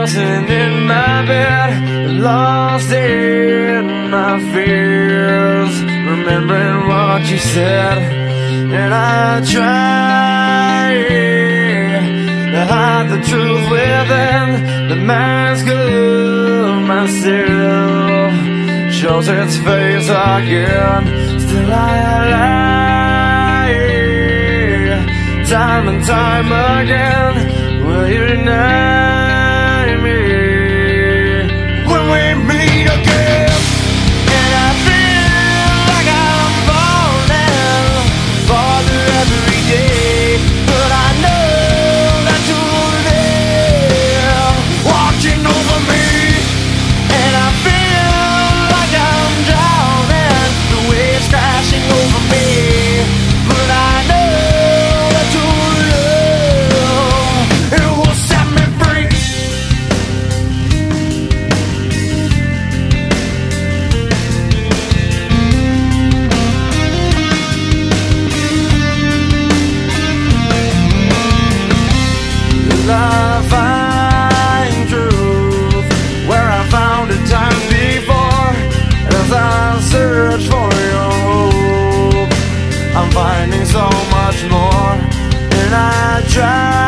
Tossing in my bed, lost in my fears, remembering what you said. And I try to hide the truth within. The mask of myself shows its face again. Still I lie, time and time again. Will you deny me when we meet again? And I feel like I'm falling farther every day, but I know that you're there, watching over me. And I feel like I'm drowning, the waves crashing over me, but I know that you're there, it will set me free. I find truth where I found it time before. As I search for your hope, I'm finding so much more. And I try